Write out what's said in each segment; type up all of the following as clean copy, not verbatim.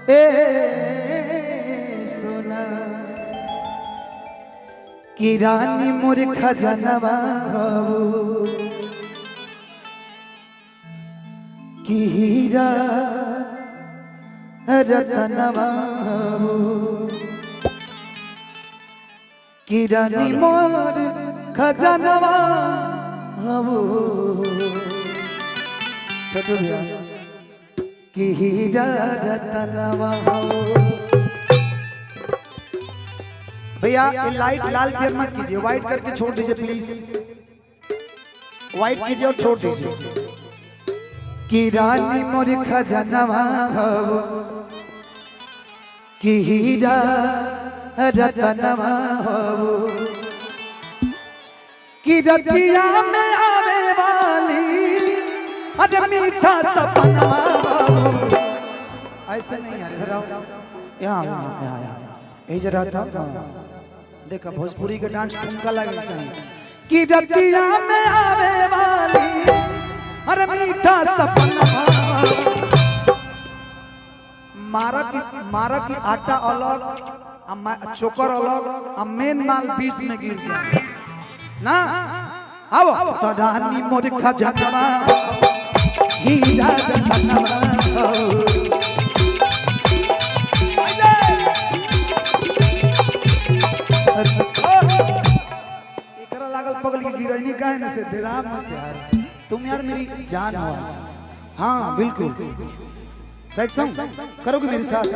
ए सोना की रानी मोर खजनवा की हीरा रतनवा की रानी मोर खजनवा छोटू भैया की हीरा रतनवा भैया लाइट लाल पेयर मत कीजिए, व्हाइट करके छोड़ दीजिए प्लीज, व्हाइट कीजिए और छोड़ दीजिए। की रानी मोर खजनवा की हीरा रतनवा की रतिया में आवे वाली अरे मीठा सपनवा। ऐसे नहीं यार, इधर आओ, यहाँ यही जरा था देखा भोजपुरी के डांस ठुमका लगे चाहिए। कि रतिया में आवे वाली अरे मीठा सपनवा, मारा की आटा अलग चोकर अलग, मेन माल बीच में गिर जाए ना। आओ तो रानी मोर खजनवा हीरा रतनवा एकरा लागल पगल की गिरैनी काहे न से तेरा मत यार, तुम यार मेरी जान हो आज। हाँ बिल्कुल, साइड सॉन्ग करोगे मेरे साथ?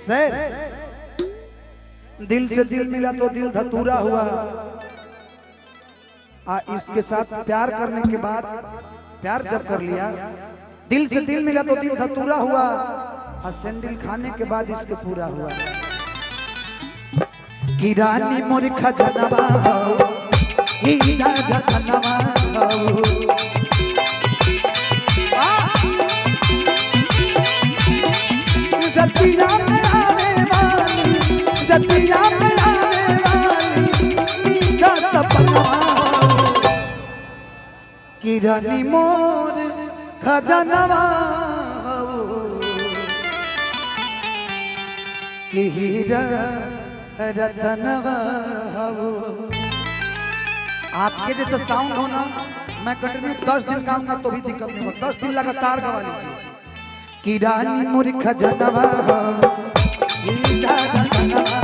सर दिल से दिल मिला तो दिल धतूरा हुआ, इसके साथ प्यार करने के बाद, प्यार जब कर लिया, दिल से दिल मिला तो दिल धतूरा हुआ, और सैंडल खाने के बाद इसके पूरा हुआ। कि रानी मोर खजनवा हीरा रतनवा रतिया में आवे वाली, रतिया में आवे वाली मीठा सपनवा। कि रानी मोर खजनवा की हीरा रतनवा। आपके जैसे साउंड हो ना, मैं कंटिन्यू 10 दिन गाऊंगा तो भी दिक्कत नहीं होगा, 10 दिन लगातार गवा लीजिए। कि रानी मोर खजनवा हीरा रतनवा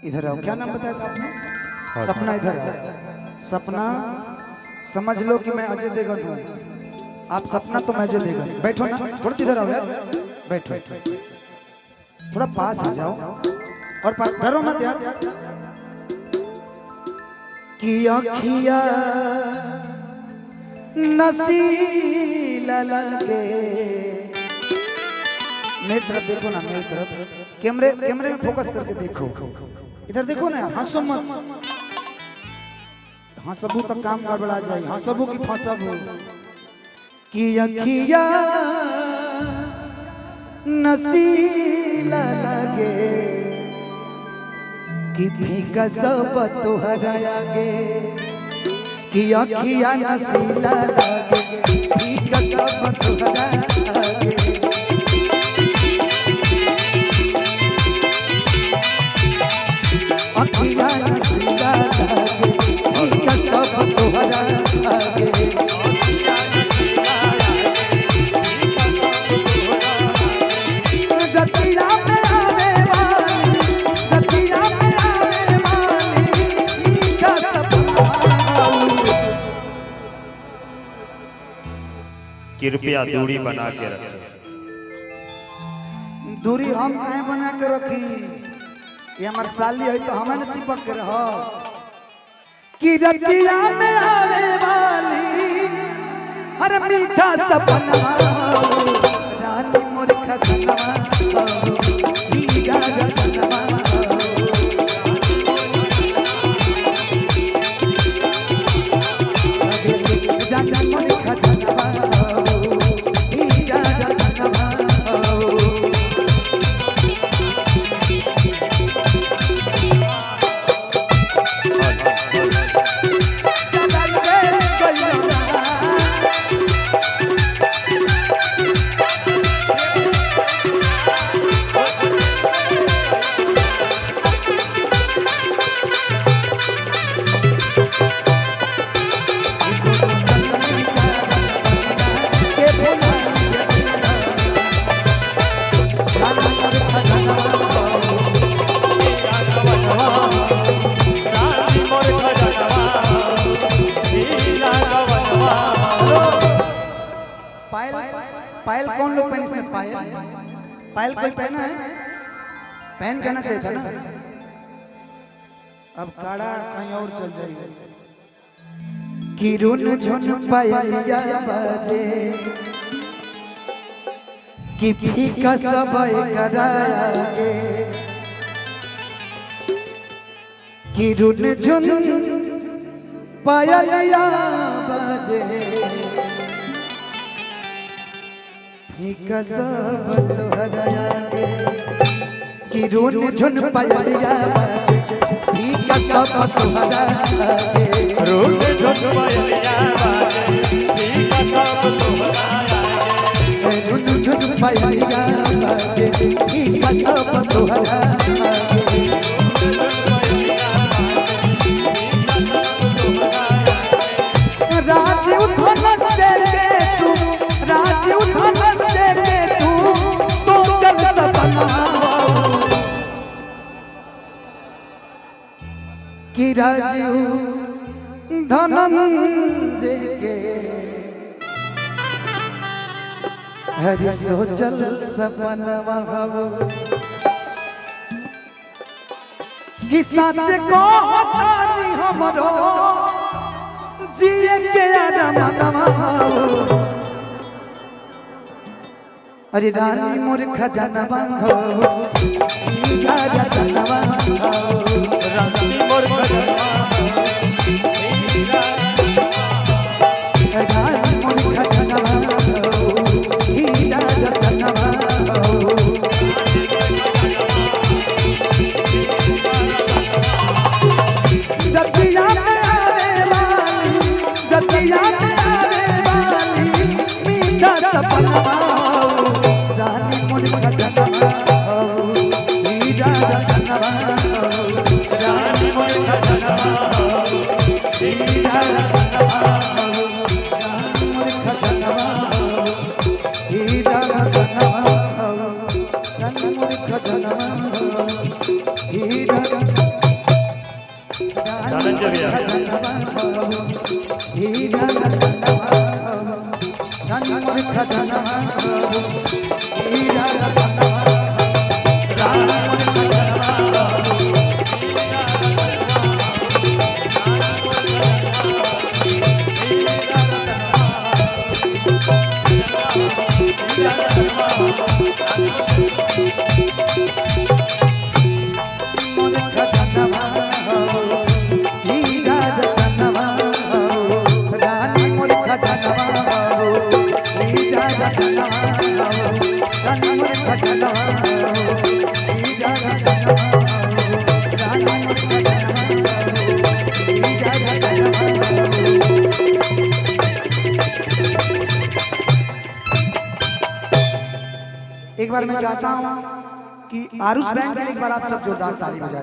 इधर आओ। क्या नाम बताया था आपने? सपना। इधर आओ। सपना समझ लो कि मैं अजय देवगन हूँ, आप सपना तो मैं अजय देवगन। बैठो ना, थोड़ा सा इधर आओ यार, बैठो, थोड़ा पास आ जाओ और डरो मत यार। कि अखिया नसीला लगे, मेरी तरफ देखो ना, मेरी तरफ कैमरे में फोकस करके देखो, इधर देखो ना, हंसो मत, हंसबू तक काम गड़बड़ा जाए, हंसबू की फंसबू। कि अखिया नसीला लगे कि फीका सब तोहरा आगे। कि अखिया नसीला लगे फीका सब तोहरा आगे। अखिया नसीला लगे फीका सब तोहरा आगे। कृपया दूरी बना के रखें। दूरी हम कहीं बना के रखी, ये हमार साली है तो हमें न चिपक के रहो। कि रतिया में आवे वाली हर मीठा सपना रानी मोर खतना हीरा रत्नवा रानी मोर खतना हीरा रत्नवा पायल कौन लोग पहने इसमें? पायल कोई पहना है? पहन कहना चाहिए था ना। अब काड़ा कहीं और चल जाएगा। कि रुन झुन पायलिया बाजे कि फीका सब करागे कि रुन झुन पायलिया बाजे फीका सब तोहरागे कि रुन झुन पायलिया बाजे फीका सब तोहरागे रुन झुन पायलिया बाजे फीका सब तोहरागे रुन झुन पायलिया बाजे फीका सब तोहरागे राजीव धनन देके तू राजीव धनन देके तू तो चल सपना कि राजीव धनन देके हरि सोचल सपनवा कि सच को तानी हमरो जिए के आरामनवा अरे रानी मोर खजानवा हो हीरा रत्नवा हो रानी मोर खजानवा रानी मोर खजानवा हो हीरा रत्नवा हो रतिया में आवे वाली रतिया में आवे वाली मीठा सपना रानी मोर खजानवा हो हीरा रत्नवा हो रानी मोर खजानवा हीरा रत्नवा हो रानी मोर खजानवा हो हीरा रत्नवा हो रानी मोर खजानवा हो हीरा धनंजय हीरा रत्नवा रानी मोर खजानवा हीरा रत्नवा रानी मोर खजानवा मोर खजानवा हीरा रत्नवा रानी मोर खजानवा हीरा रत्नवा रानी मोर खजानवा हीरा रत्नवा रानी मोर खजानवा हीरा रत्नवा। एक बार मैं चाहता हूँ कि आरुष बैंक के लिए एक बार आप सब जोरदार ताली बजाएं।